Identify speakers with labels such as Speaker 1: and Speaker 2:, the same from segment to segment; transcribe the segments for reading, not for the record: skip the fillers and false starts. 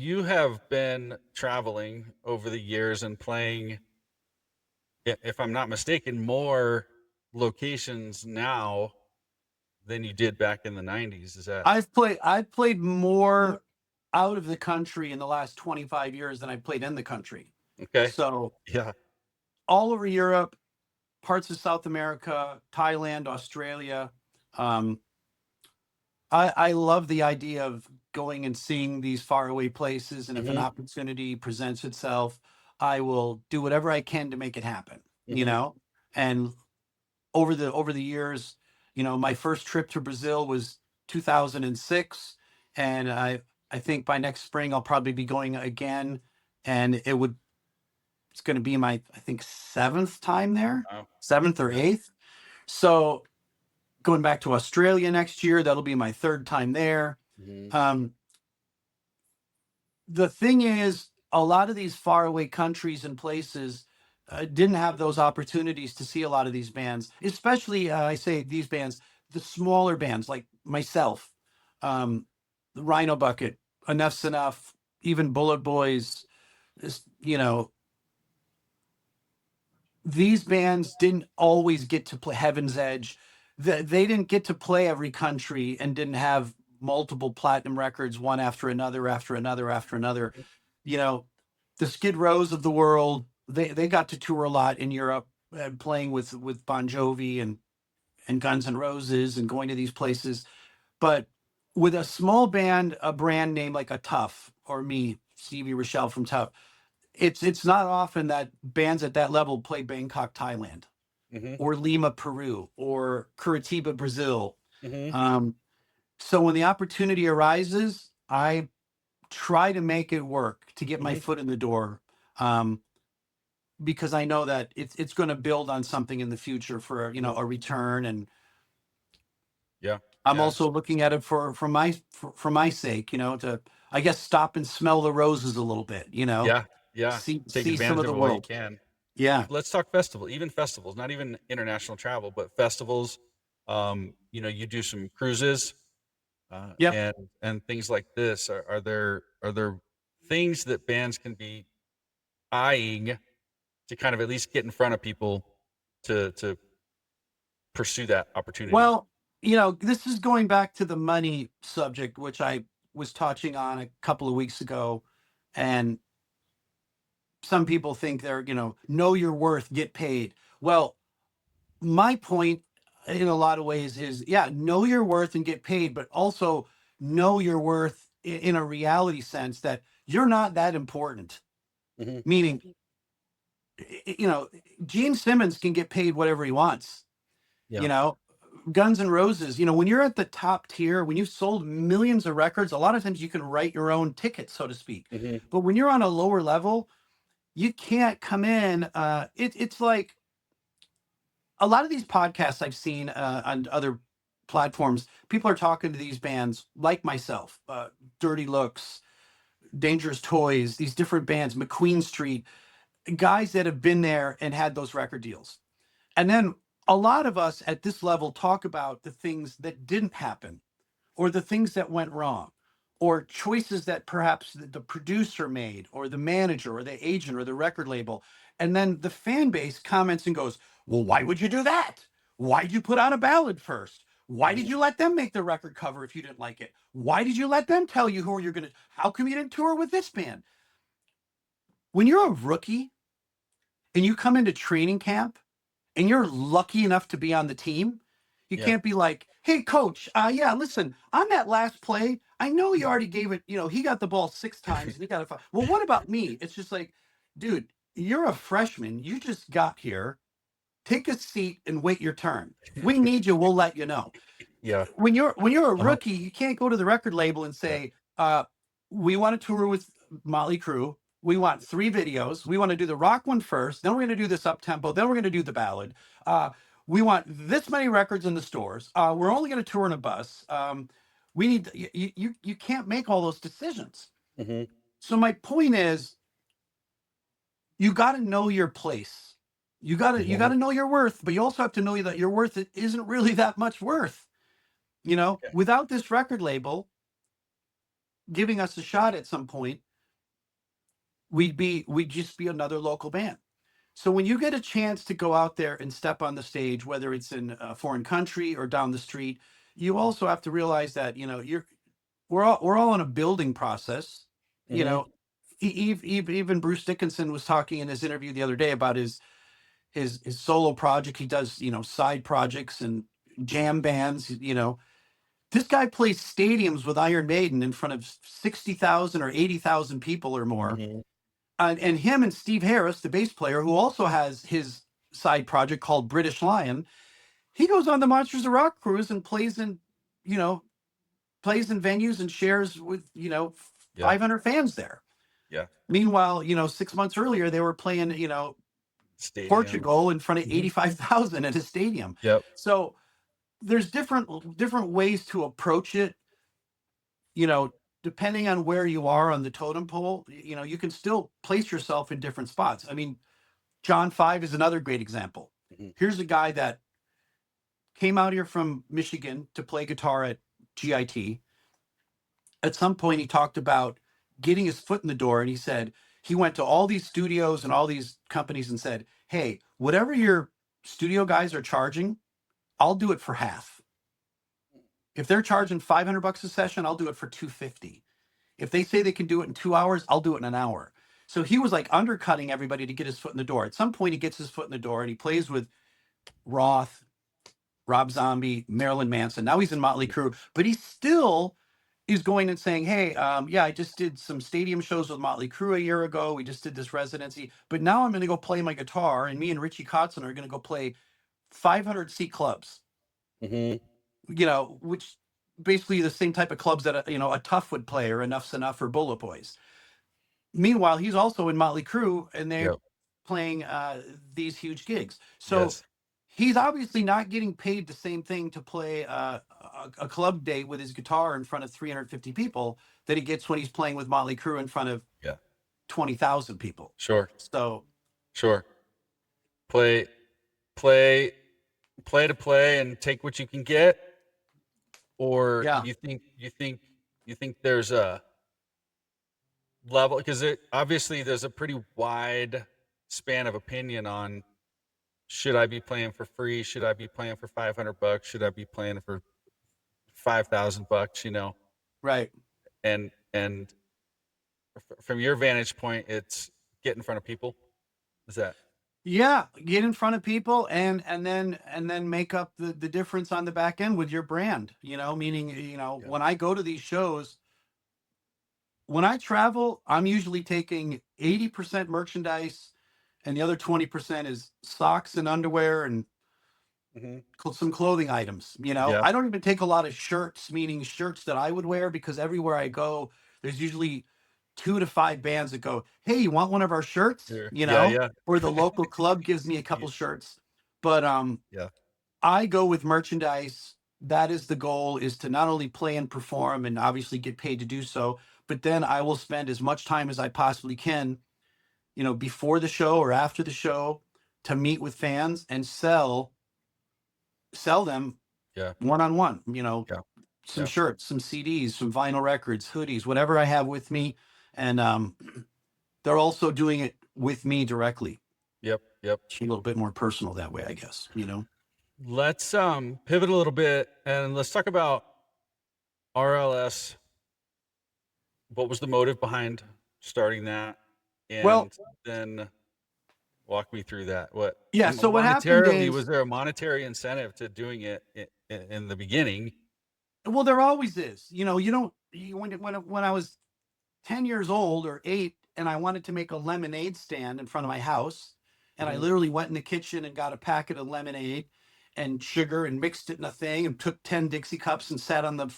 Speaker 1: you have been traveling over the years and playing, if I'm not mistaken, more locations now than you did back in the 90s. Is that
Speaker 2: I've played more out of the country in the last 25 years than I've played in the country.
Speaker 1: okay?
Speaker 2: So
Speaker 1: Yeah.
Speaker 2: all over Europe, parts of South America, Thailand, Australia. Um, I love the idea of going and seeing these faraway places, and if an
Speaker 1: Hmm.
Speaker 2: opportunity presents itself, I will do whatever I can to make it happen. You
Speaker 1: Hmm.
Speaker 2: know, and over the years, my first trip to Brazil was 2006, and I think by next spring I'll probably be going again, and it's going to be my, I think, seventh time there,
Speaker 1: Wow.
Speaker 2: seventh or
Speaker 1: Yeah.
Speaker 2: eighth. So going back to Australia next year, that'll be my third time there.
Speaker 1: Hmm.
Speaker 2: Um, the thing is, a lot of these faraway countries and places didn't have those opportunities to see a lot of these bands, especially I say these bands, the smaller bands like myself, the Rhino Bucket, Enough's Enough, even Bullet Boys. This, these bands didn't always get to play Heaven's Edge. They didn't get to play every country and didn't have multiple platinum records, one after another, after another, after another. You know, the Skid Rows of the world, they got to tour a lot in Europe, playing with Bon Jovi and Guns N' Roses and going to these places. But with a small band, a brand name like a Tuff or me, Stevie Rachelle from Tuff, it's not often that bands at that level play Bangkok, Thailand,
Speaker 1: Hmm.
Speaker 2: or Lima, Peru, or Curitiba, Brazil.
Speaker 1: Hmm.
Speaker 2: Um, so when the opportunity arises, I try to make it work to get my
Speaker 1: Hmm.
Speaker 2: foot in the door, um, because I know that it's going to build on something in the future for
Speaker 1: Hmm.
Speaker 2: a return. And
Speaker 1: Yeah.
Speaker 2: I'm
Speaker 1: Yeah.
Speaker 2: also looking at it for my sake, to, I guess, stop and smell the roses a little bit,
Speaker 1: Yeah. Yeah. Take
Speaker 2: see some
Speaker 1: advantage
Speaker 2: of
Speaker 1: of
Speaker 2: the
Speaker 1: it while you
Speaker 2: world.
Speaker 1: can.
Speaker 2: Yeah.
Speaker 1: Let's talk festival, even festivals, not even international travel, but festivals. You do some cruises,
Speaker 2: Yep.
Speaker 1: and things like this. Are there things that bands can be eyeing to kind of at least get in front of people to pursue that opportunity?
Speaker 2: Well, this is going back to the money subject, which I was touching on a couple of weeks ago. And some people think they're, know your worth, get paid. Well, my point in a lot of ways is, yeah, know your worth and get paid, but also know your worth in a reality sense that you're not that important.
Speaker 1: Hmm.
Speaker 2: Meaning, you know, Gene Simmons can get paid whatever he wants,
Speaker 1: Yeah.
Speaker 2: you know. Guns N' Roses, when you're at the top tier, when you've sold millions of records, a lot of times you can write your own ticket, so to speak.
Speaker 1: Hmm.
Speaker 2: But when you're on a lower level, you can't come in. It's like a lot of these podcasts I've seen on other platforms. People are talking to these bands like myself, Dirty Looks, Dangerous Toys, these different bands, McQueen Street, guys that have been there and had those record deals. And then a lot of us at this level talk about the things that didn't happen, or the things that went wrong, or choices that perhaps the producer made, or the manager, or the agent, or the record label. And then the fan base comments and goes, well, why would you do that? Why did you put out a ballad first? Why did
Speaker 1: Hmm.
Speaker 2: you let them make the record cover if you didn't like it? Why did you let them tell you who you're going to, how come you didn't tour with this band? When you're a rookie and you come into training camp and you're lucky enough to be on the team, you
Speaker 1: Yeah.
Speaker 2: can't be like, hey, coach, yeah, listen, on that last play, I know you already gave it, he got the ball 6 times and he got a 5. Well, what about me? It's just like, dude, you're a freshman. You just got here. Take a seat and wait your turn. We need you. We'll let you know.
Speaker 1: Yeah.
Speaker 2: When you're a
Speaker 1: Uh-huh.
Speaker 2: rookie, you can't go to the record label and
Speaker 1: Yeah.
Speaker 2: say, we want to tour with Motley Crue. We want 3 videos. We want to do the rock one first. Then we're going to do this up tempo. Then we're going to do the ballad. Uh, we want this many records in the stores. We're only going to tour in a bus. We need you can't make all those decisions.
Speaker 1: Hmm.
Speaker 2: So my point is, you got to know your place. You got to know your worth, but you also have to know that your worth isn't really that much worth.
Speaker 1: Yeah.
Speaker 2: Without this record label giving us a shot at some point, we'd just be another local band. So when you get a chance to go out there and step on the stage, whether it's in a foreign country or down the street, you also have to realize that, we're all in a building process. You
Speaker 1: Hmm.
Speaker 2: know, even Bruce Dickinson was talking in his interview the other day about his solo project. He does, side projects and jam bands. This guy plays stadiums with Iron Maiden in front of 60,000 or 80,000 people or more.
Speaker 1: Hmm.
Speaker 2: And him and Steve Harris, the bass player, who also has his side project called British Lion, he goes on the Monsters of Rock cruise and you know, plays in venues and shares with,
Speaker 1: Yeah.
Speaker 2: 500 fans there.
Speaker 1: Yeah.
Speaker 2: Meanwhile, 6 months earlier, they were playing,
Speaker 1: Stadium.
Speaker 2: Portugal in front of
Speaker 1: Hmm.
Speaker 2: 85,000 at a stadium.
Speaker 1: Yep.
Speaker 2: So there's different ways to approach it, you know, depending on where you are on the totem pole. You can still place yourself in different spots. I mean, John Five is another great example.
Speaker 1: Hmm.
Speaker 2: Here's a guy that came out here from Michigan to play guitar at GIT. At some point, he talked about getting his foot in the door, and he said he went to all these studios and all these companies and said, "Hey, whatever your studio guys are charging, I'll do it for half. If they're charging $500 a session, I'll do it for 250. If they say they can do it in 2 hours, I'll do it in an hour." So he was like undercutting everybody to get his foot in the door. At some point, he gets his foot in the door and he plays with Roth, Rob Zombie, Marilyn Manson. Now he's in Motley Crue, but he still is going and saying, "Hey, yeah, I just did some stadium shows with Motley Crue a year ago. We just did this residency, but now I'm going to go play my guitar, and me and Richie Kotzen are going to go play 500 seat clubs."
Speaker 1: Hmm.
Speaker 2: Which basically the same type of clubs that a Tuff would play, or Enough's Enough, or Bullet Boys. Meanwhile, he's also in Motley Crue, and they're
Speaker 1: Yep.
Speaker 2: playing these huge gigs. So
Speaker 1: Yes.
Speaker 2: he's obviously not getting paid the same thing to play a club date with his guitar in front of 350 people that he gets when he's playing with Motley Crue in front of
Speaker 1: Yeah.
Speaker 2: 20,000 people.
Speaker 1: Sure.
Speaker 2: So
Speaker 1: Sure. Play, play, play to play, and take what you can get. Or
Speaker 2: yeah,
Speaker 1: you think there's a level, because obviously there's a pretty wide span of opinion on, should I be playing for free? Should I be playing for $500? Should I be playing for $5,000?
Speaker 2: right.
Speaker 1: And from your vantage point, it's get in front of people. Is that?
Speaker 2: Yeah, get in front of people and then make up the difference on the back end with your brand, meaning,
Speaker 1: Yeah.
Speaker 2: when I go to these shows, when I travel, I'm usually taking 80% merchandise, and the other 20% is socks and underwear and
Speaker 1: Hmm.
Speaker 2: some clothing items.
Speaker 1: Yeah.
Speaker 2: I don't even take a lot of shirts, meaning shirts that I would wear, because everywhere I go, there's usually 2 to 5 bands that go, "Hey, you want one of our shirts?"
Speaker 1: Sure. Yeah. Yeah.
Speaker 2: Or the local club gives me a
Speaker 1: Yeah.
Speaker 2: couple shirts. But
Speaker 1: Yeah.
Speaker 2: I go with merchandise. That is the goal, is to not only play and perform and obviously get paid to do so, but then I will spend as much time as I possibly can, before the show or after the show, to meet with fans and sell them
Speaker 1: Yeah.
Speaker 2: one on one,
Speaker 1: Yeah.
Speaker 2: some
Speaker 1: Yeah.
Speaker 2: shirts, some CDs, some vinyl records, hoodies, whatever I have with me. And they're also doing it with me directly.
Speaker 1: Yep. Yep.
Speaker 2: It's a little bit more personal that way, I guess.
Speaker 1: Let's pivot a little bit and let's talk about RLS. What was the motive behind starting that?
Speaker 2: Well,
Speaker 1: And then walk me through that. What
Speaker 2: yeah. So what happened
Speaker 1: monetarily, was
Speaker 2: is,
Speaker 1: there a monetary incentive to doing it in the beginning?
Speaker 2: well, there always is. You don't. When I was 10 years old or 8, and I wanted to make a lemonade stand in front of my house, and I
Speaker 1: Hmm.
Speaker 2: literally went in the kitchen and got a packet of lemonade and sugar and mixed it in a thing and took 10 Dixie cups and sat on the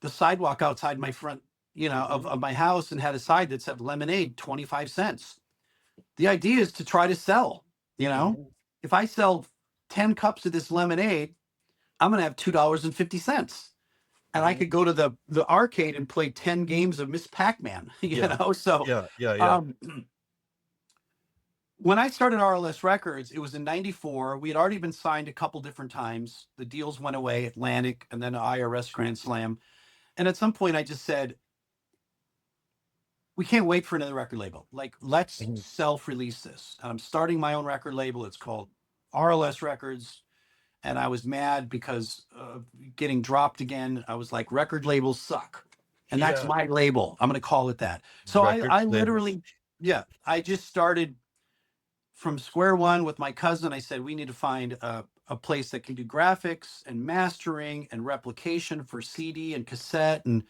Speaker 2: sidewalk outside my front,
Speaker 1: Hmm.
Speaker 2: of my house, and had a sign that said lemonade 25 cents. The idea is to try to sell, you know.
Speaker 1: Hmm.
Speaker 2: If I sell 10 cups of this lemonade, I'm going to have $2.50. And I
Speaker 1: Hmm.
Speaker 2: could go to the arcade and play 10 games of Miss Pac-Man,
Speaker 1: Yeah.
Speaker 2: So
Speaker 1: Yeah. Yeah. Yeah.
Speaker 2: um, when I started RLS Records, it was in '94. We had already been signed a couple different times. The deals went away, Atlantic, and then IRS Grand Slam. And at some point, I just said, we can't wait for another record label. Like, let's
Speaker 1: Mhm.
Speaker 2: self-release this. And I'm starting my own record label. It's called RLS Records. And I was mad because getting dropped again. I was like, record labels suck. And that's
Speaker 1: Yeah.
Speaker 2: my label. I'm going to call it that. So
Speaker 1: Record
Speaker 2: I
Speaker 1: labels.
Speaker 2: literally, yeah, I just started from square one with my cousin. I said, we need to find a place that can do graphics and mastering and replication for CD and cassette. And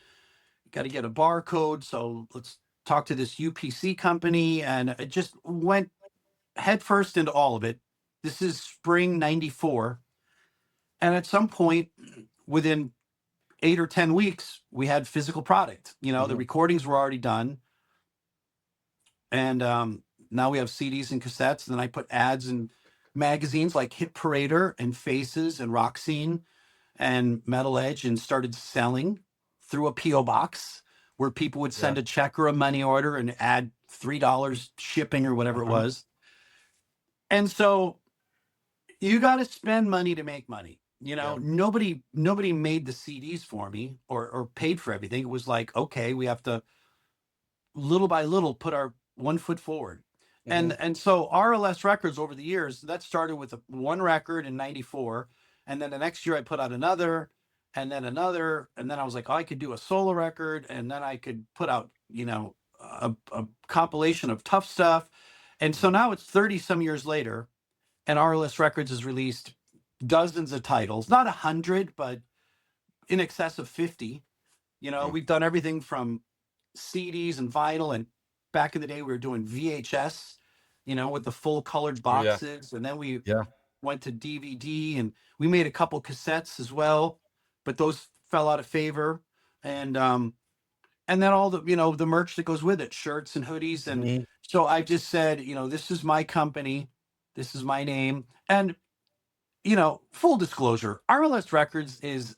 Speaker 2: got to get a barcode. So let's talk to this UPC company. And it just went headfirst into all of it. This is spring 94. And at some point, within 8 or 10 weeks, we had physical product. You know, the
Speaker 1: Mhm.
Speaker 2: recordings were already done. And now we have CDs and cassettes. And then I put ads in magazines like Hit Parader and Faces and Rock Scene and Metal Edge, and started selling through a PO box where people would
Speaker 1: Yeah.
Speaker 2: send a check or a money order and add $3 shipping or whatever it
Speaker 1: Uh-huh.
Speaker 2: was. And so you got to spend money to make money. You
Speaker 1: Yeah.
Speaker 2: know, nobody made the CDs for me or paid for everything. It was like, okay, we have to little by little put our one foot forward.
Speaker 1: Mhm.
Speaker 2: And so RLS Records over the years, that started with one record in 94. And then the next year I put out another and then another. And then I was like, oh, I could do a solo record. And then I could put out, you know, a compilation of Tuff stuff. And so
Speaker 1: Mhm.
Speaker 2: now it's 30 some years later, and RLS Records has released dozens of titles, not 100, but in excess of 50. You know,
Speaker 1: Mm.
Speaker 2: we've done everything from CDs and vinyl, and back in the day we were doing VHS, you know, with the full colored
Speaker 1: Oh, yeah.
Speaker 2: boxes, and then we
Speaker 1: Yeah.
Speaker 2: went to DVD, and we made a couple cassettes as well, but those fell out of favor. And then all the, you know, the merch that goes with it, shirts and hoodies. And
Speaker 1: Mhm.
Speaker 2: so I just said, you know, this is my company, this is my name. And, you know, full disclosure, RLS Records is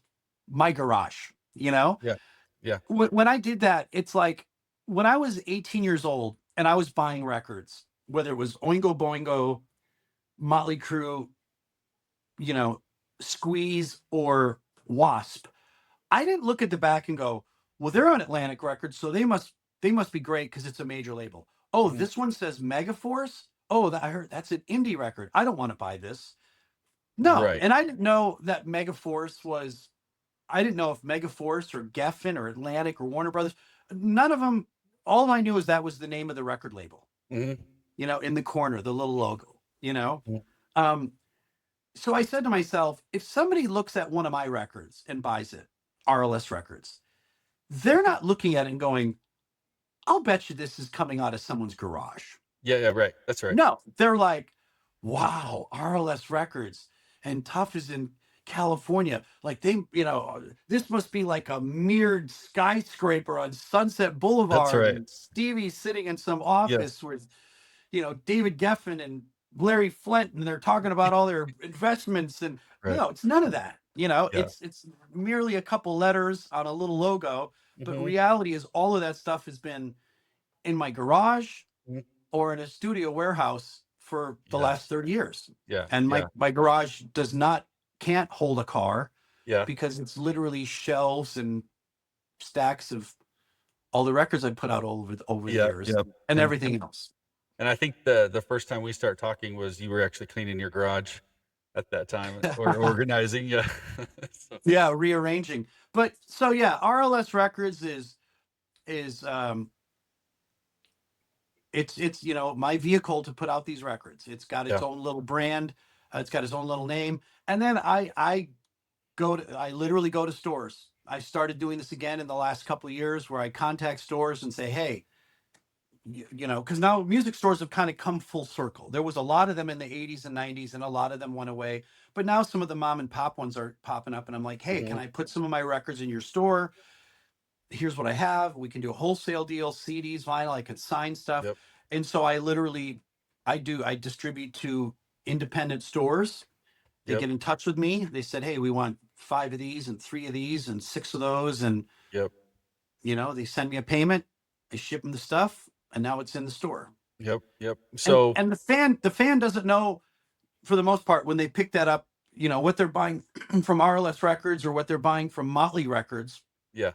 Speaker 2: my garage. You know,
Speaker 1: Yeah. Yeah.
Speaker 2: when I did that, it's like when I was 18 years old and I was buying records, whether it was Oingo Boingo, Motley Crue, you know, Squeeze, or Wasp, I didn't look at the back and go, well, they're on Atlantic Records, so they must be great because it's a major label. Oh,
Speaker 1: Mhm.
Speaker 2: this one says Megaforce. Oh, I heard that's an indie record. I don't want to buy this. No,
Speaker 1: Right.
Speaker 2: and I didn't know that Megaforce was. I didn't know if Megaforce or Geffen or Atlantic or Warner Brothers. None of them. All I knew is that was the name of the record label.
Speaker 1: Mhm.
Speaker 2: You know, in the corner, the little logo. You know.
Speaker 1: Mhm.
Speaker 2: Um, so I said to myself, if somebody looks at one of my records and buys it, RLS Records, they're not looking at it and going, I'll bet you this is coming out of someone's garage.
Speaker 1: Yeah, yeah, right. That's right.
Speaker 2: No, they're like, wow, RLS Records and Tuff is in California. Like they, you know, this must be like a mirrored skyscraper on Sunset
Speaker 1: That's
Speaker 2: Boulevard,
Speaker 1: right.
Speaker 2: and Stevie's sitting in some
Speaker 1: Yes.
Speaker 2: office with, you know, David Geffen and Larry Flint, and they're talking about all their investments. And
Speaker 1: Right.
Speaker 2: no, it's none of that. You know,
Speaker 1: Yeah.
Speaker 2: it's merely a couple letters on a little logo. But
Speaker 1: Mhm.
Speaker 2: reality is all of that stuff has been in my garage
Speaker 1: Mhm.
Speaker 2: or in a studio warehouse for the last
Speaker 1: Yes.
Speaker 2: 30 years.
Speaker 1: Yeah.
Speaker 2: And
Speaker 1: Yeah.
Speaker 2: my garage can't hold a car
Speaker 1: Yeah.
Speaker 2: because it's literally shelves and stacks of all the records I put out over the
Speaker 1: Yeah.
Speaker 2: years
Speaker 1: Yeah.
Speaker 2: and
Speaker 1: And
Speaker 2: everything else.
Speaker 1: and I think the first time we start talking was you were actually cleaning your garage at that time or organizing. Yeah. So,
Speaker 2: Yeah, rearranging. But so yeah, RLS Records is it's you know, my vehicle to put out these records. It's got its
Speaker 1: yeah.
Speaker 2: own little brand, it's got its own little name. And then I literally go to stores. I started doing this again in the last couple of years where I contact stores and say, hey, you know, because now music stores have kind of come full circle. There was a lot of them in the 80s and 90s, and a lot of them went away. But now some of the mom and pop ones are popping up, and I'm like, hey, can
Speaker 1: Mhm.
Speaker 2: I put some of my records in your store? Here's what I have. We can do a wholesale deal, CDs, vinyl. I can sign stuff.
Speaker 1: Yep.
Speaker 2: And so I distribute to independent stores. They
Speaker 1: Yep.
Speaker 2: get in touch with me. They said, hey, we want 5 of these and 3 of these and 6 of those. And,
Speaker 1: Yep.
Speaker 2: you know, they send me a payment. I ship them the stuff, and now it's in the store.
Speaker 1: Yep. Yep.
Speaker 2: And
Speaker 1: So,
Speaker 2: and the fan doesn't know, for the most part, when they pick that up, you know, what they're buying from RLS Records or what they're buying from Motley Records
Speaker 1: yeah.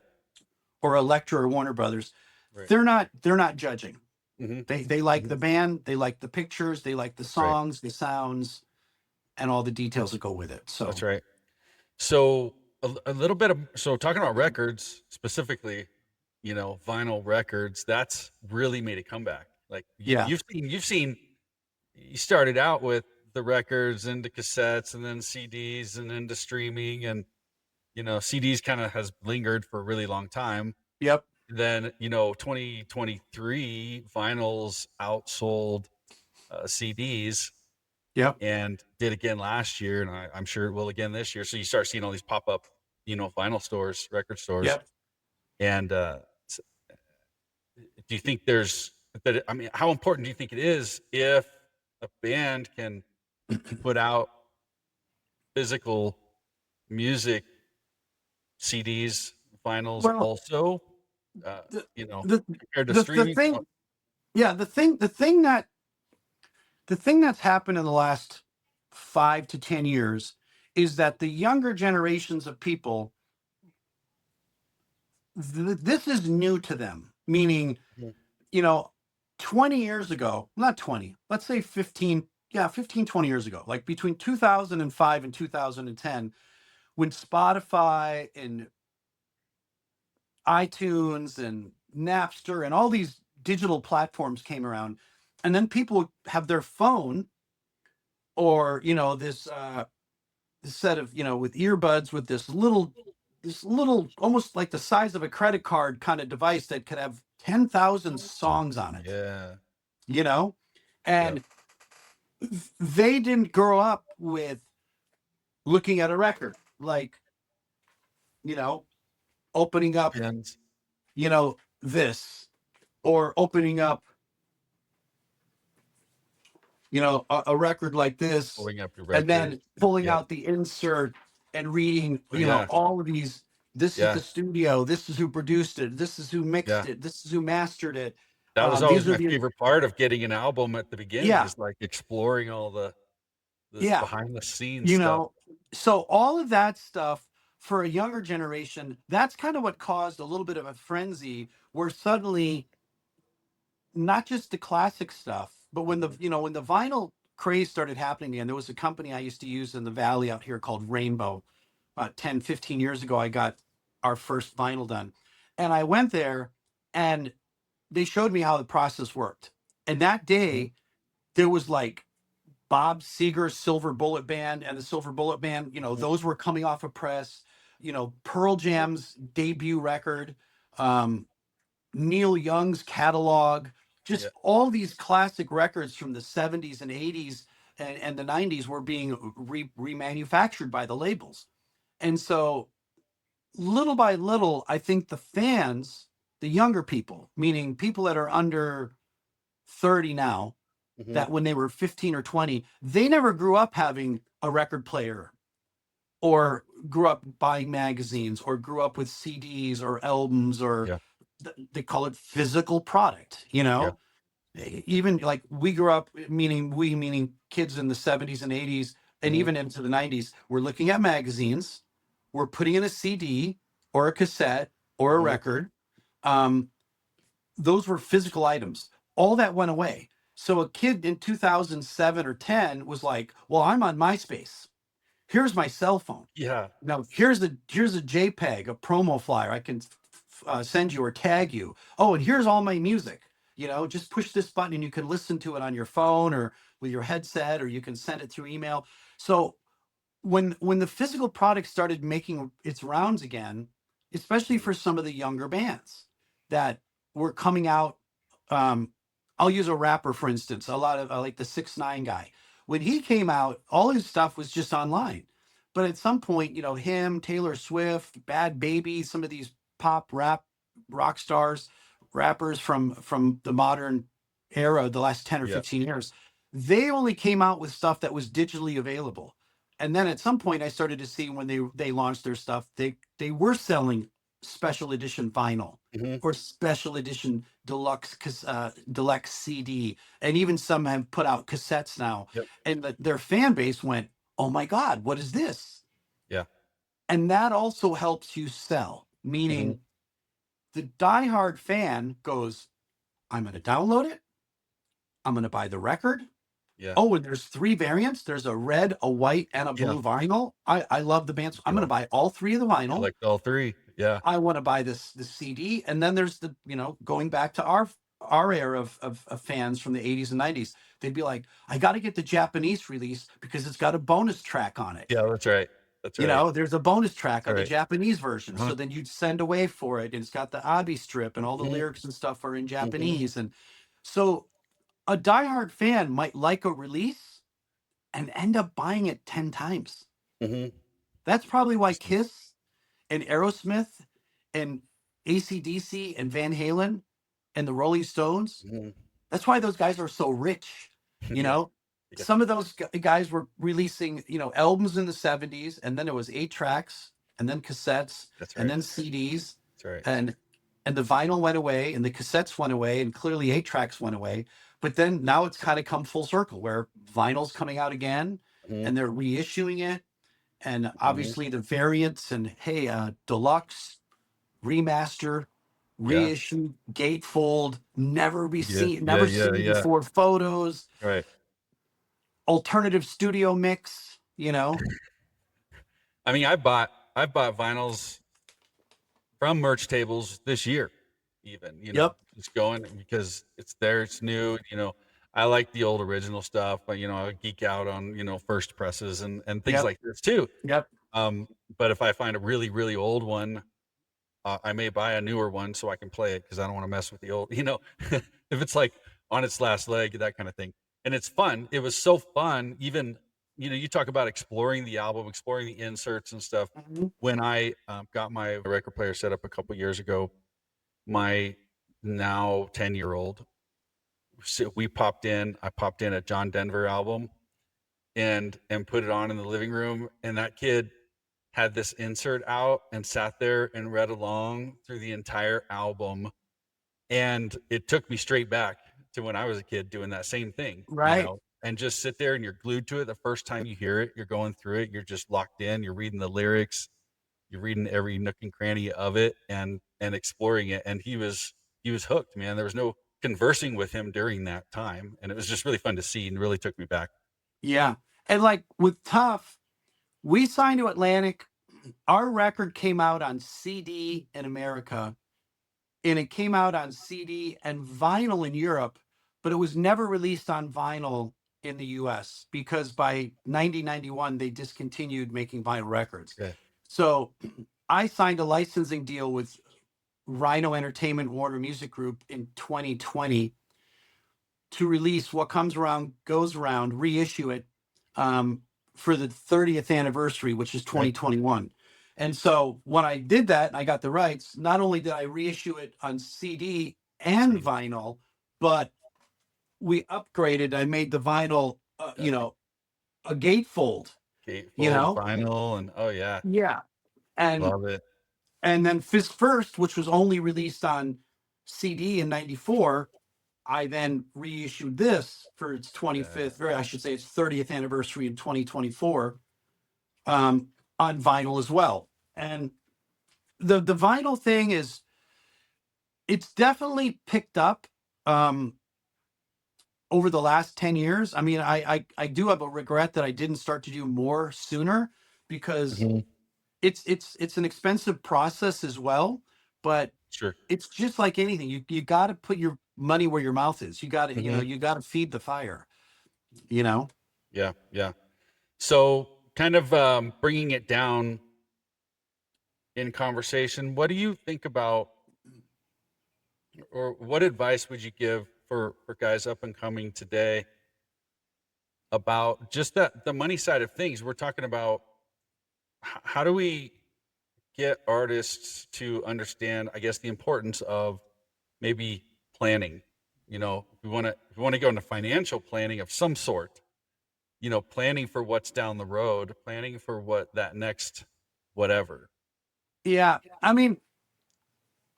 Speaker 2: or Elektra or Warner Brothers.
Speaker 1: Right.
Speaker 2: they're not judging.
Speaker 1: Hmm.
Speaker 2: They like
Speaker 1: Hmm.
Speaker 2: the band, they like the pictures, they like the
Speaker 1: That's right.
Speaker 2: songs, the sounds, and all the details that go with it.
Speaker 1: That's
Speaker 2: So
Speaker 1: right. So a little bit of so talking about records specifically, vinyl records, that's really made a comeback. Like
Speaker 2: yeah,
Speaker 1: you've seen you started out with the records into cassettes and then CDs and into streaming, and CDs kind of has lingered for a really long time.
Speaker 2: yep,
Speaker 1: Then 2023 vinyls outsold CDs
Speaker 2: yep,
Speaker 1: and did again last year, and I'm sure it will again this year. So you start seeing all these pop up, vinyl stores, record stores,
Speaker 2: yep.
Speaker 1: and do you think there's that? I mean, how important do you think it is if a band can put out physical music, CDs, vinyls,
Speaker 2: Well,
Speaker 1: also,
Speaker 2: the
Speaker 1: you know,
Speaker 2: the
Speaker 1: compared to
Speaker 2: the
Speaker 1: streaming?
Speaker 2: thing, yeah, the thing that's happened in the last 5 to 10 years is that the younger generations of people, this is new to them. Meaning,
Speaker 1: Mhm.
Speaker 2: you know, 20 years ago, not 20, let's say 15, yeah, 15, 20 years ago, like between 2005 and 2010, when Spotify and iTunes and Napster and all these digital platforms came around, and then people have their phone or, this set of, with earbuds with this little, almost like the size of a credit card kind of device that could have 10,000 songs on it,
Speaker 1: Yeah.
Speaker 2: you know?
Speaker 1: Yep.
Speaker 2: And they didn't grow up with looking at a record, like, you know, opening up,
Speaker 1: Pins,
Speaker 2: this, or opening up, a record like this,
Speaker 1: pulling up your
Speaker 2: and
Speaker 1: record.
Speaker 2: then pulling
Speaker 1: Yep.
Speaker 2: out the insert and reading,
Speaker 1: Oh, yeah.
Speaker 2: all of these. This is
Speaker 1: Yeah.
Speaker 2: the studio. This is who produced it. This is who mixed
Speaker 1: Yeah.
Speaker 2: it. This is who mastered it.
Speaker 1: That was always
Speaker 2: These are
Speaker 1: my
Speaker 2: the,
Speaker 1: favorite part of getting an album at the beginning
Speaker 2: yeah,
Speaker 1: is, like, exploring all this
Speaker 2: yeah,
Speaker 1: behind the scenes
Speaker 2: you
Speaker 1: stuff.
Speaker 2: know. So all of that stuff for a younger generation, that's kind of what caused a little bit of a frenzy where suddenly not just the classic stuff, but when
Speaker 1: Mhm.
Speaker 2: when the vinyl craze started happening again, there was a company I used to use in the valley out here called Rainbow. About 10, 15 years ago, I got our first vinyl done. And I went there and they showed me how the process worked. And that
Speaker 1: Mhm.
Speaker 2: day, there was like Bob Seger's Silver Bullet Band and the Silver Bullet Band,
Speaker 1: Mhm.
Speaker 2: those were coming off of press, Pearl Jam's debut record. Um, Neil Young's catalog,
Speaker 1: Yeah.
Speaker 2: just all these classic records from the 70s and 80s and the 90s were being remanufactured by the labels. And so little by little, I think the fans, the younger people, meaning people that are under 30 now,
Speaker 1: Mhm.
Speaker 2: that when they were 15 or 20, they never grew up having a record player or grew up buying magazines or grew up with CDs or albums or
Speaker 1: Yeah.
Speaker 2: they call it physical product,
Speaker 1: Yeah.
Speaker 2: even like we grew up, meaning kids in the 70s and 80s and
Speaker 1: Mhm.
Speaker 2: even into the 90s, we're looking at magazines, we're putting in a CD or a cassette or a
Speaker 1: Mhm.
Speaker 2: record. Um, those were physical items. All that went away. So a kid in 2007 or 10 was like, well, I'm on MySpace. Here's my cell phone.
Speaker 1: Yeah.
Speaker 2: Now here's a JPEG, a promo flyer. I can send you or tag you. Oh, and here's all my music. Just push this button and you can listen to it on your phone or with your headset, or you can send it through email. So when the physical product started making its rounds again, especially
Speaker 1: Mhm.
Speaker 2: for some of the younger bands that were coming out, um, I'll use a rapper for instance. A lot of like the 6ix9ine guy. When he came out, all his stuff was just online. But at some point, him, Taylor Swift, Bad Baby, some of these pop rap rock stars, rappers from the modern era, the last 10 or
Speaker 1: Yeah.
Speaker 2: 15 years, they only came out with stuff that was digitally available. And then at some point I started to see when they launched their stuff, they were selling special edition vinyl
Speaker 1: Mhm.
Speaker 2: or special edition deluxe CD, and even some have put out cassettes now.
Speaker 1: Yep.
Speaker 2: And their fan base went, "Oh my God, what is this?"
Speaker 1: Yeah.
Speaker 2: And that also helps you sell,
Speaker 1: Mhm.
Speaker 2: meaning The diehard fan goes, I'm going to download it. I'm going to buy the record.
Speaker 1: Yeah.
Speaker 2: Oh, and there's 3 variants. There's a red, a white, and a
Speaker 1: Yeah.
Speaker 2: blue vinyl. I love the bands. I'm
Speaker 1: You
Speaker 2: going to
Speaker 1: know,
Speaker 2: buy all 3 of the
Speaker 1: I
Speaker 2: vinyl.
Speaker 1: liked all three. Yeah.
Speaker 2: I want to buy the CD. And then there's the, going back to our era of fans from the 80s and 90s. They'd be like, I got to get the Japanese release because it's got a bonus track on it.
Speaker 1: Yeah, that's right. That's right.
Speaker 2: There's a bonus track
Speaker 1: That's
Speaker 2: on the
Speaker 1: right.
Speaker 2: Japanese version.
Speaker 1: Uh-huh.
Speaker 2: So then you'd send away for it. And it's got the Abi strip and all the
Speaker 1: Mhm,
Speaker 2: lyrics and stuff are in
Speaker 1: mhm,
Speaker 2: Japanese. And so a diehard fan might like a release and end up buying it 10 times.
Speaker 1: mhm.
Speaker 2: That's probably why
Speaker 1: Interesting.
Speaker 2: Kiss and Aerosmith and AC/DC and Van Halen and the Rolling Stones,
Speaker 1: Mhm.
Speaker 2: that's why those guys are so rich. You
Speaker 1: Yeah,
Speaker 2: know,
Speaker 1: yeah,
Speaker 2: some of those guys were releasing, albums in the 70s, and then it was 8 tracks, and then cassettes,
Speaker 1: that's
Speaker 2: and
Speaker 1: right.
Speaker 2: then CDs,
Speaker 1: That's right.
Speaker 2: and the vinyl went away, and the cassettes went away, and clearly 8 tracks went away. But then now it's kind of come full circle where vinyl's coming out again,
Speaker 1: Mhm,
Speaker 2: and they're reissuing it, and
Speaker 1: mhm.
Speaker 2: obviously the variants, and hey, deluxe, remaster,
Speaker 1: Yeah.
Speaker 2: reissue, gatefold, never be
Speaker 1: Yeah,
Speaker 2: seen,
Speaker 1: yeah,
Speaker 2: never
Speaker 1: yeah,
Speaker 2: seen
Speaker 1: yeah.
Speaker 2: before photos,
Speaker 1: Right.
Speaker 2: alternative studio mix,
Speaker 1: I mean, I bought vinyls from merch tables this year, even,
Speaker 2: Yep.
Speaker 1: just going because it's there, it's new, I like the old original stuff, but I geek out on, first presses and things
Speaker 2: Yep.
Speaker 1: like this too.
Speaker 2: Yep.
Speaker 1: Um, but if I find a really, really old one, I may buy a newer one so I can play it because I don't want to mess with the old, if it's like on its last leg, that kind of thing. And it's fun. It was so fun. Even, you talk about exploring the album, exploring the inserts and stuff.
Speaker 2: Mhm.
Speaker 1: When I got my record player set up a couple years ago, my now 10-year-old, I popped in a John Denver album and put it on in the living room. And that kid had this insert out and sat there and read along through the entire album. And it took me straight back to when I was a kid doing that same thing,
Speaker 2: Right.
Speaker 1: and just sit there and you're glued to it. The first time you hear it, you're going through it, you're just locked in, you're reading the lyrics, you're reading every nook and cranny of it and exploring it. And he was hooked, man. There was no conversing with him during that time. And it was just really fun to see and really took me back.
Speaker 2: Yeah. And like with Tuff, we signed to Atlantic. Our record came out on CD in America, and it came out on CD and vinyl in Europe, but it was never released on vinyl in the US because by 1991 they discontinued making vinyl records.
Speaker 1: Yeah.
Speaker 2: So I signed a licensing deal with Rhino Entertainment Warner Music Group in 2020 to release What Comes Around Goes Around, reissue it, for the 30th anniversary, which is
Speaker 1: Okay.
Speaker 2: 2021. And so when I did that and I got the rights, not only did I reissue it on CD and
Speaker 1: See,
Speaker 2: vinyl, but we upgraded. I made the vinyl,
Speaker 1: yeah.
Speaker 2: a gatefold, you
Speaker 1: Gatefold,
Speaker 2: know?
Speaker 1: vinyl, and oh yeah,
Speaker 2: Yeah. And
Speaker 1: love it.
Speaker 2: then Fist First, which was only released on CD in 94, I then reissued this for its
Speaker 1: Yeah.
Speaker 2: 25th, or I should say its 30th anniversary in 2024, on vinyl as well. And the vinyl thing is, it's definitely picked up, um, over the last 10 years. I mean, I do have a regret that I didn't start to do more sooner because
Speaker 1: Mhm.
Speaker 2: it's an expensive process as well, but
Speaker 1: Sure.
Speaker 2: it's just like anything. You got to put your money where your mouth is. You got to,
Speaker 1: Mhm.
Speaker 2: you got to feed the fire, you know?
Speaker 1: Yeah, yeah. So, kind of, bringing it down in conversation, what do you think about or what advice would you give for guys up and coming today about just the money side of things? We're talking about how do we get artists to understand, I guess, the importance of maybe planning? If we want to go into financial planning of some sort, planning for what's down the road, planning for what that next whatever.
Speaker 2: Yeah. I mean,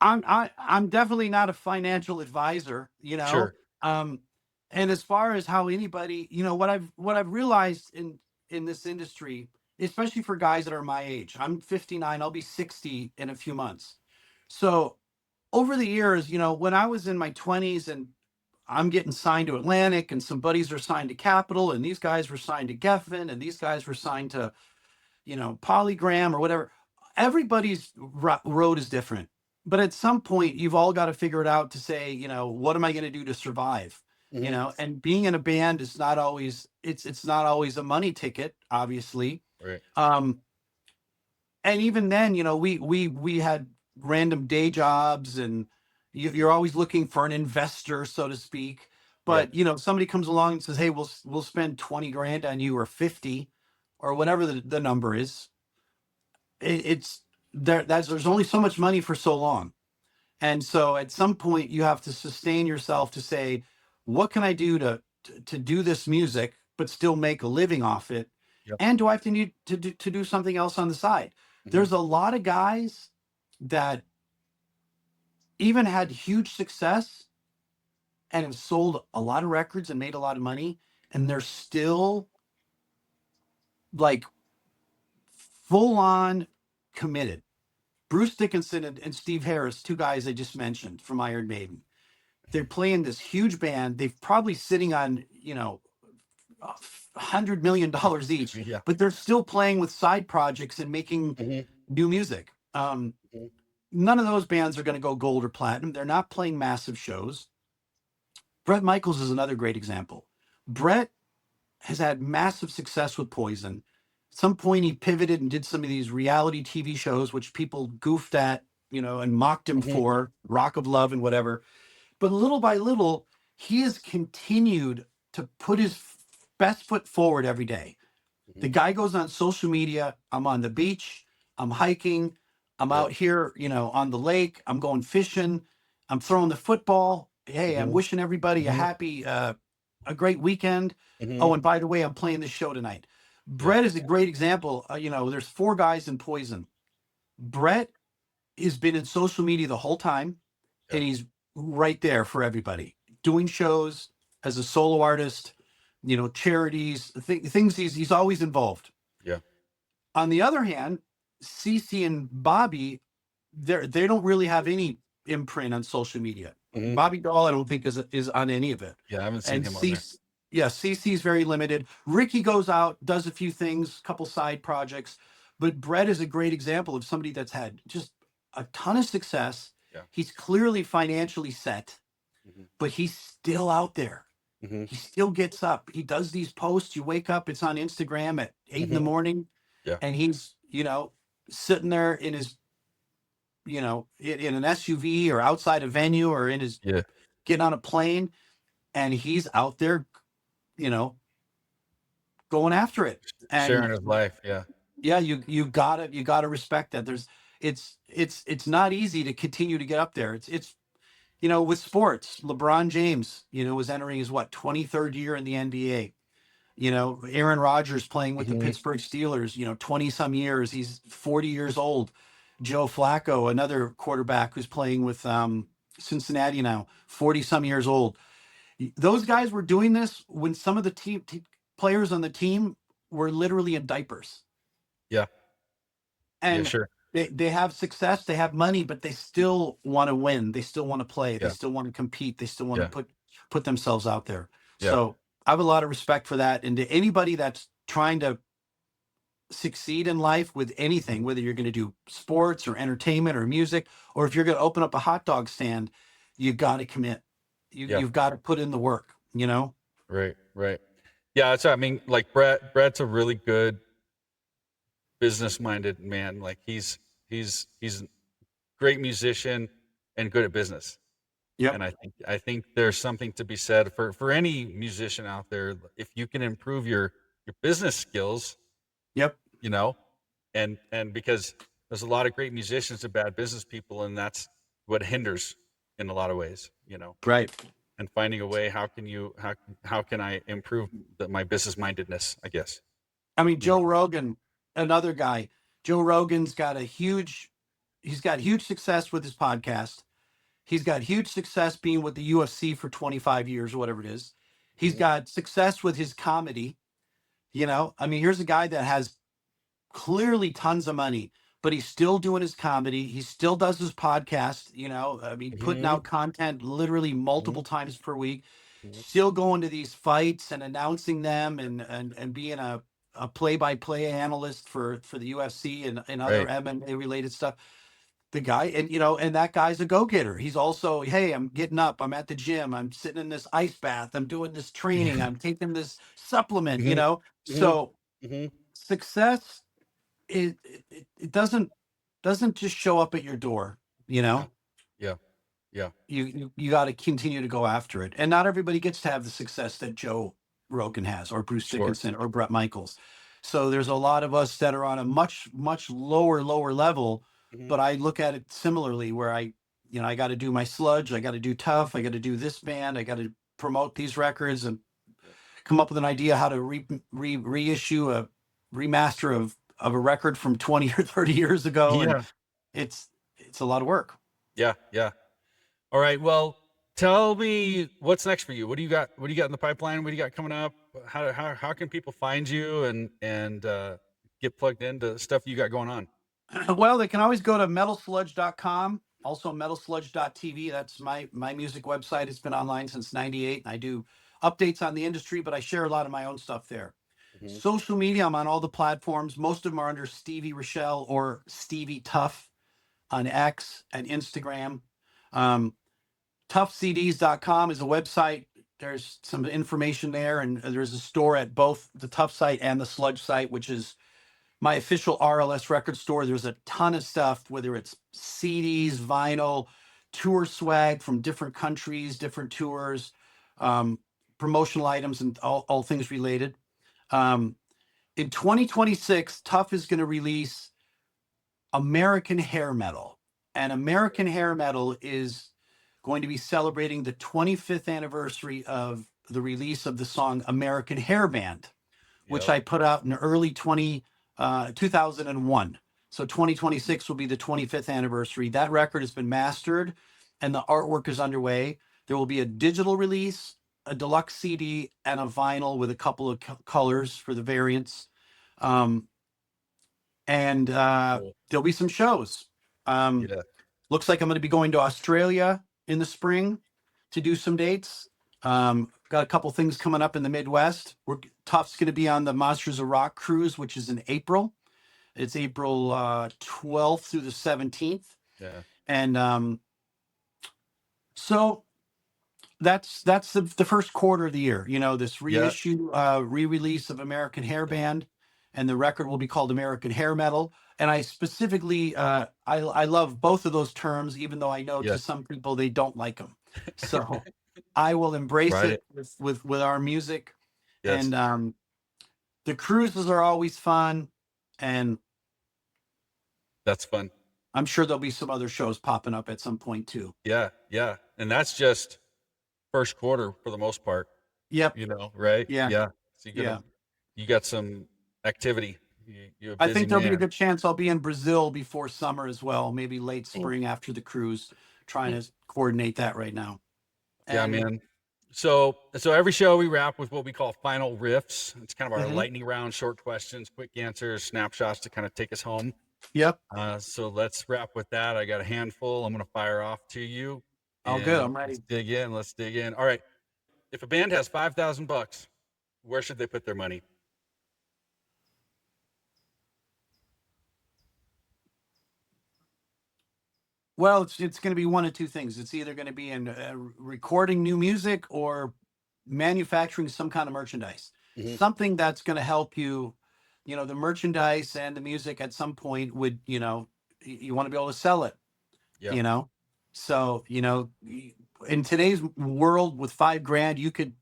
Speaker 2: I'm definitely not a financial advisor,
Speaker 1: Sure.
Speaker 2: Um, and as far as how anybody, what I've realized in this industry, especially for guys that are my age, I'm 59, I'll be 60 in a few months. So over the years, when I was in my 20s and I'm getting signed to Atlantic and some buddies are signed to Capitol and these guys were signed to Geffen and these guys were signed to, Polygram or whatever. Everybody's road is different. But at some point, you've all got to figure it out to say, what am I going to do to survive?
Speaker 1: Hmm.
Speaker 2: And being in a band is not always, it's not always a money ticket, obviously.
Speaker 1: Right.
Speaker 2: Um, and even then, we had random day jobs, and you're always looking for an investor, so to speak.
Speaker 1: Yeah.
Speaker 2: But somebody comes along and says, "Hey, we'll spend 20 grand on you, or 50, or whatever the number is." It's there. There's only so much money for so long, and so at some point you have to sustain yourself to say, "What can I do to do this music, but still make a living off it?"
Speaker 1: Yep.
Speaker 2: And do I have to need to do something else on the side?
Speaker 1: Hmm.
Speaker 2: There's a lot of guys that even had huge success and have sold a lot of records and made a lot of money, and they're still like full on committed. Bruce Dickinson and Steve Harris, two guys I just mentioned from Iron Maiden. They're playing this huge band. They've probably sitting on, $100 million each,
Speaker 1: Yeah.
Speaker 2: but they're still playing with side projects and making
Speaker 1: Hmm.
Speaker 2: new music.
Speaker 1: Hmm.
Speaker 2: None of those bands are going to go gold or platinum. They're not playing massive shows. Bret Michaels is another great example. Bret has had massive success with Poison. At some point, he pivoted and did some of these reality TV shows, which people goofed at, and mocked him
Speaker 1: Hmm.
Speaker 2: for, Rock of Love and whatever. But little by little, he has continued to put his best foot forward every day.
Speaker 1: Hmm.
Speaker 2: The guy goes on social media. I'm on the beach. I'm hiking. I'm
Speaker 1: Yep.
Speaker 2: out here, on the lake. I'm going fishing. I'm throwing the football. Hey, I'm
Speaker 1: Hmm.
Speaker 2: wishing everybody
Speaker 1: Hmm.
Speaker 2: a great weekend.
Speaker 1: Hmm.
Speaker 2: Oh, and by the way, I'm playing this show tonight.
Speaker 1: Yeah.
Speaker 2: Brett is a great example. There's four guys in Poison. Brett has been in social media the whole time,
Speaker 1: Yeah.
Speaker 2: and he's right there for everybody, doing shows as a solo artist, charities, things he's always involved.
Speaker 1: Yeah.
Speaker 2: On the other hand, Cece and Bobby, they don't really have any imprint on social media.
Speaker 1: Hmm.
Speaker 2: Bobby Doll, I don't think is on any of it.
Speaker 1: Yeah. I haven't seen
Speaker 2: And
Speaker 1: him on there.
Speaker 2: Cece, yeah, Cece's very limited. Ricky goes out, does a few things, couple side projects, but Brett is a great example of somebody that's had just a ton of success.
Speaker 1: Yeah.
Speaker 2: He's clearly financially set,
Speaker 1: Hmm.
Speaker 2: but he's still out there.
Speaker 1: Hmm.
Speaker 2: He still gets up. He does these posts. You wake up, it's on Instagram at 8 in the morning,
Speaker 1: Yeah.
Speaker 2: and he's, sitting there in his, in an SUV or outside a venue or in his
Speaker 1: Yeah.
Speaker 2: getting on a plane, and he's out there, you know, going after it. And
Speaker 1: Sharing his life. Yeah.
Speaker 2: yeah, you gotta respect that. It's not easy to continue to get up there. It's with sports, LeBron James, was entering his 23rd year in the NBA. Aaron Rodgers playing with the
Speaker 1: Hmm.
Speaker 2: Pittsburgh Steelers, 20 some years. He's 40 years old. Joe Flacco, another quarterback who's playing with Cincinnati now, 40 some years old. Those guys were doing this when some of the players on the team were literally in diapers.
Speaker 1: Yeah. Yeah.
Speaker 2: And
Speaker 1: Sure.
Speaker 2: they have success, they have money, but they still want to win. They still want to play. They
Speaker 1: Yeah.
Speaker 2: still want to compete. They still want to
Speaker 1: Yeah.
Speaker 2: put themselves out there.
Speaker 1: Yeah.
Speaker 2: So I have a lot of respect for that. And to anybody that's trying to succeed in life with anything, whether you're going to do sports or entertainment or music, or if you're going to open up a hot dog stand, you got to commit.
Speaker 1: Yeah.
Speaker 2: You've got to put in the work.
Speaker 1: Right. Right. Yeah. That's, I mean, like Brett's a really good business-minded man. Like he's a great musician and good at business.
Speaker 2: Yep.
Speaker 1: And I think there's something to be said for any musician out there. If you can improve your business skills,
Speaker 2: Yep.
Speaker 1: you know, and because there's a lot of great musicians and bad business people, and that's what hinders in a lot of ways,
Speaker 2: Right.
Speaker 1: and finding a way, how can I improve my business mindedness, I guess.
Speaker 2: I mean,
Speaker 1: you know
Speaker 2: Joe Rogan, another guy. Joe Rogan's got he's got huge success with his podcast. He's got huge success being with the UFC for 25 years or whatever it is. He's
Speaker 1: Mhm.
Speaker 2: got success with his comedy. I mean, here's a guy that has clearly tons of money, but he's still doing his comedy. He still does his podcast, I mean, putting
Speaker 1: Hmm.
Speaker 2: out content literally
Speaker 1: Hmm.
Speaker 2: multiple times per week,
Speaker 1: Hmm.
Speaker 2: still going to these fights and announcing them and being a play-by-play analyst for the UFC and other
Speaker 1: Right.
Speaker 2: MMA related stuff. The guy, and that guy's a go-getter. He's also, hey, I'm getting up, I'm at the gym, I'm sitting in this ice bath, I'm doing this training,
Speaker 1: Yeah.
Speaker 2: I'm taking this supplement,
Speaker 1: Hmm. Hmm.
Speaker 2: so
Speaker 1: Hmm.
Speaker 2: success, it doesn't just show up at your door, you
Speaker 1: Yeah.
Speaker 2: know
Speaker 1: Yeah. Yeah.
Speaker 2: you got to continue to go after it, and not everybody gets to have the success that Joe Rogan has, or Bruce
Speaker 1: Sure.
Speaker 2: Dickinson, or Brett Michaels. So there's a lot of us that are on a much lower level,
Speaker 1: Hmm.
Speaker 2: but I look at it similarly, where I got to do my sludge, I got to do Tuff, I got to do this band, I got to promote these records, and come up with an idea how to reissue a remaster of a record from 20 or 30 years ago, and
Speaker 1: Yeah.
Speaker 2: it's a lot of work.
Speaker 1: Yeah. Yeah. All right. Well, tell me what's next for you. What do you got? What do you got in the pipeline? What do you got coming up? How can people find you and get plugged into stuff you got going on?
Speaker 2: Well, they can always go to metalsludge.com, also metalsludge.tv. That's my music website. It's been online since 98, and I do updates on the industry, but I share a lot of my own stuff there.
Speaker 1: Hmm.
Speaker 2: Social media, I'm on all the platforms. Most of them are under Stevie Rachelle or Stevie Tuff on X and Instagram. Um, toughcds.com is a website. There's some information there, and there's a store at both the Tuff site and the Sludge site, which is my official RLS Records store. There's a ton of stuff, whether it's CDs, vinyl, tour swag from different countries, different tours, um, promotional items, and all things related. Um, in 2026, Tuff is going to release American Hair Metal. And American Hair Metal is going to be celebrating the 25th anniversary of the release of the song American Hair Band, which
Speaker 1: Yep.
Speaker 2: I put out in early 2001. So 2026 will be the 25th anniversary. That record has been mastered and the artwork is underway. There will be a digital release, a deluxe CD, and a vinyl with a couple of colors for the variants. Um, and
Speaker 1: Cool.
Speaker 2: there'll be some shows. Um,
Speaker 1: Yeah.
Speaker 2: Looks like I'm going to be going to Australia in the spring to do some dates. Got a couple things coming up in the Midwest. Tuff's going to be on the Monsters of Rock cruise, which is in April. It's April 12th through the 17th,
Speaker 1: Yeah.
Speaker 2: and so that's the first quarter of the year. This
Speaker 1: Yeah.
Speaker 2: reissue, re-release of American Hair Band, and the record will be called American Hair Metal. And I specifically, I love both of those terms, even though I know to
Speaker 1: Yes.
Speaker 2: some people they don't like them. So I will embrace
Speaker 1: Right.
Speaker 2: it with our music,
Speaker 1: Yes.
Speaker 2: and the cruises are always fun, and
Speaker 1: That's fun.
Speaker 2: I'm sure there'll be some other shows popping up at some point too.
Speaker 1: Yeah. Yeah. And that's just first quarter for the most part,
Speaker 2: Yep.
Speaker 1: right?
Speaker 2: Yeah.
Speaker 1: Yeah. So
Speaker 2: Yeah.
Speaker 1: you got some activity. You're a
Speaker 2: I
Speaker 1: busy
Speaker 2: think there'll be a
Speaker 1: man.
Speaker 2: good chance I'll be in Brazil before summer as well, maybe late
Speaker 1: Mm.
Speaker 2: spring after the cruise, trying
Speaker 1: Mm.
Speaker 2: to coordinate that right now.
Speaker 1: Yeah,
Speaker 2: And
Speaker 1: man. So every show we wrap with what we call final riffs. It's kind of our
Speaker 2: mhm,
Speaker 1: lightning round, short questions, quick answers, snapshots to kind of take us home.
Speaker 2: yep,
Speaker 1: So let's wrap with that. I got a handful. I'm going to fire off to you,
Speaker 2: all good.
Speaker 1: and
Speaker 2: I'm
Speaker 1: let's
Speaker 2: ready.
Speaker 1: dig in. Let's dig in. All right. If a band has $5,000, where should they put their money?
Speaker 2: Well, it's going to be one of two things. It's either going to be in recording new music or manufacturing some kind of merchandise,
Speaker 1: Hmm.
Speaker 2: something that's going to help you. The merchandise and the music at some point would, you want to be able to sell it.
Speaker 1: Yeah.
Speaker 2: you know so in today's world, with 5 grand, you could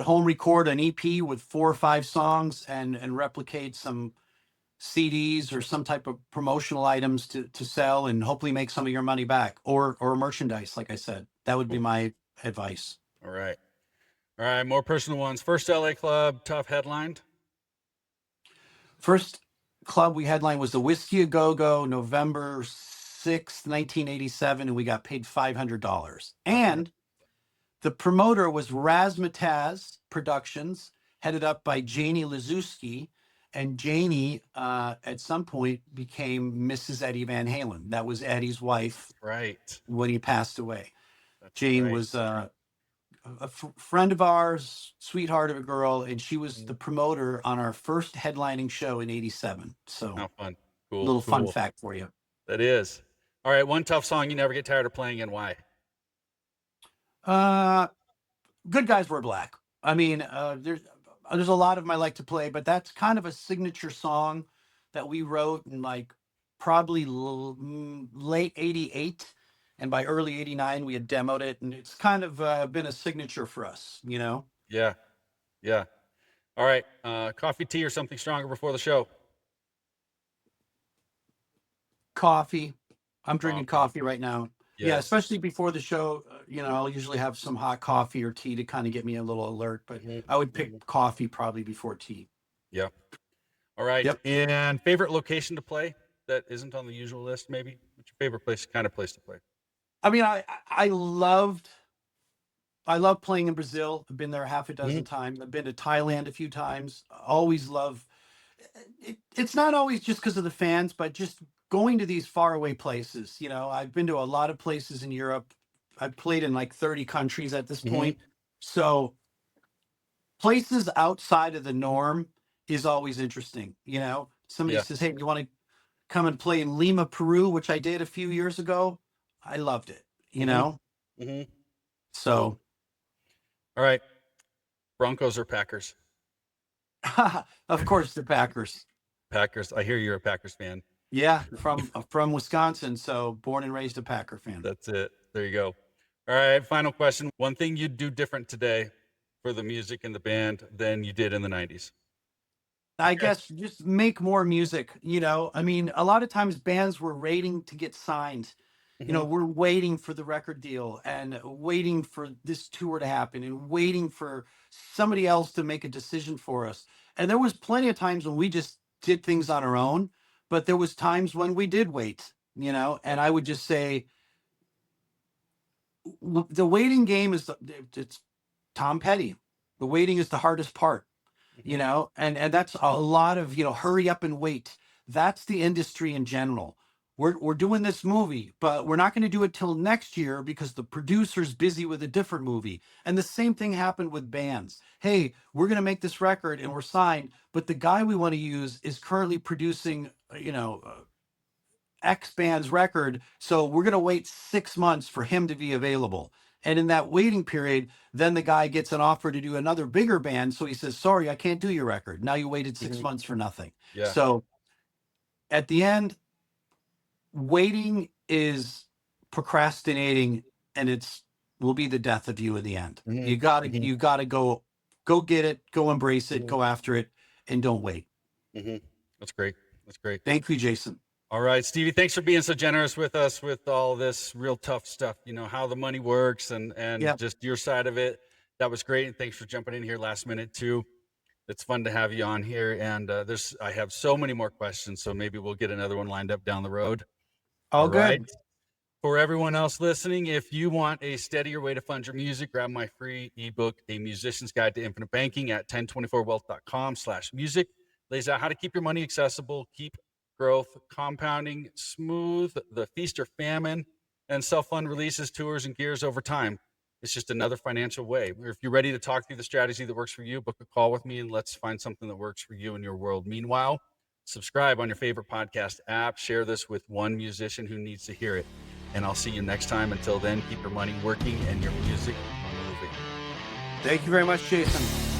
Speaker 2: home record an EP with 4 or 5 songs and replicate some CDs or some type of promotional items to sell, and hopefully make some of your money back, or merchandise. Like I said, that would be
Speaker 1: Cool.
Speaker 2: my advice.
Speaker 1: All right. All right. More personal ones. First LA club, Tuff headlined.
Speaker 2: First club we headlined was the Whiskey A Go Go, November 6th, 1987, and we got paid $500.
Speaker 1: 500.
Speaker 2: And the promoter was Razzmatazz Productions, headed up by Janie Lazuski. And Janie, at some point, became Mrs. Eddie Van Halen. That was Eddie's wife
Speaker 1: Right.
Speaker 2: when he passed away.
Speaker 1: That's
Speaker 2: Jane
Speaker 1: right.
Speaker 2: was friend of ours, sweetheart of a girl, and she was
Speaker 1: Mhm.
Speaker 2: the promoter on our first headlining show in '87. So,
Speaker 1: How fun. Cool.
Speaker 2: little fun
Speaker 1: Cool.
Speaker 2: fact for you.
Speaker 1: That is. All right. One Tuff song you never get tired of playing, and why?
Speaker 2: Uh, Good Guys Wear Black. I mean, there's a lot of them I like to play, but that's kind of a signature song that we wrote in like probably late '88, and by early '89 we had demoed it, and it's kind of been a signature for us, you know.
Speaker 1: Yeah. Yeah. All right. Coffee, tea, or something stronger before the show?
Speaker 2: Coffee. I'm drinking
Speaker 1: Coffee.
Speaker 2: coffee right now. Yeah,
Speaker 1: Yes.
Speaker 2: especially before the show. I'll usually have some hot coffee or tea to kind of get me a little alert, but I would pick coffee probably before tea.
Speaker 1: Yeah. All right.
Speaker 2: Yep.
Speaker 1: And favorite location to play that isn't on the usual list, maybe? What's your favorite kind of place to play?
Speaker 2: I mean, I love playing in Brazil. I've been there half a dozen times. I've been to Thailand a few times. Always love it's not always just because of the fans, but just going to these faraway places. I've been to a lot of places in Europe. I've played in like 30 countries at this point. So places outside of the norm is always interesting. Somebody
Speaker 1: Yeah.
Speaker 2: says, "Hey, you want to come and play in Lima, Peru," which I did a few years ago. I loved it,
Speaker 1: Mm-hmm.
Speaker 2: So,
Speaker 1: All right. Broncos or Packers?
Speaker 2: of course, the Packers.
Speaker 1: Packers. I hear you're a Packers fan.
Speaker 2: Yeah, from Wisconsin, so born and raised a Packer fan.
Speaker 1: That's it. There you go. All right. Final question. One thing you'd do different today for the music and the band than you did in the 90s?
Speaker 2: I guess just make more music. I mean, a lot of times bands were waiting to get signed. We're waiting for the record deal and waiting for this tour to happen and waiting for somebody else to make a decision for us. And there was plenty of times when we just did things on our own, but there was times when we did wait, and I would just say the waiting game it's Tom Petty. The waiting is the hardest part. And that's a lot of hurry up and wait. That's the industry in general. We're doing this movie, but we're not going to do it till next year because the producer's busy with a different movie. And the same thing happened with bands. Hey, we're going to make this record and we're signed, but the guy we want to use is currently producing X band's record, so we're going to wait 6 months for him to be available. And in that waiting period, then the guy gets an offer to do another bigger band. So he says, "Sorry, I can't do your record." Now you waited 6 months for nothing.
Speaker 1: Yeah.
Speaker 2: So at the end, waiting is procrastinating, and will be the death of you in the end. You gotta go get it, go embrace it, go after it, and don't wait.
Speaker 1: That's great. That's great.
Speaker 2: Thank you, Jason.
Speaker 1: All right, Stevie, thanks for being so generous with us with all this real tough stuff, how the money works and just your side of it. That was great. And thanks for jumping in here last minute too. It's fun to have you on here. And I have so many more questions, so maybe we'll get another one lined up down the road.
Speaker 2: All good.
Speaker 1: Right. For everyone else listening, if you want a steadier way to fund your music, grab my free ebook, A Musician's Guide to Infinite Banking at 1024wealth.com/music. Lays out how to keep your money accessible, keep growth, compounding, smooth, the feast or famine, and self-fund releases, tours, and gears over time. It's just another financial way. If you're ready to talk through the strategy that works for you, book a call with me and let's find something that works for you in your world. Meanwhile, subscribe on your favorite podcast app. Share this with one musician who needs to hear it. And I'll see you next time. Until then, keep your money working and your music moving.
Speaker 2: Thank you very much, Jason.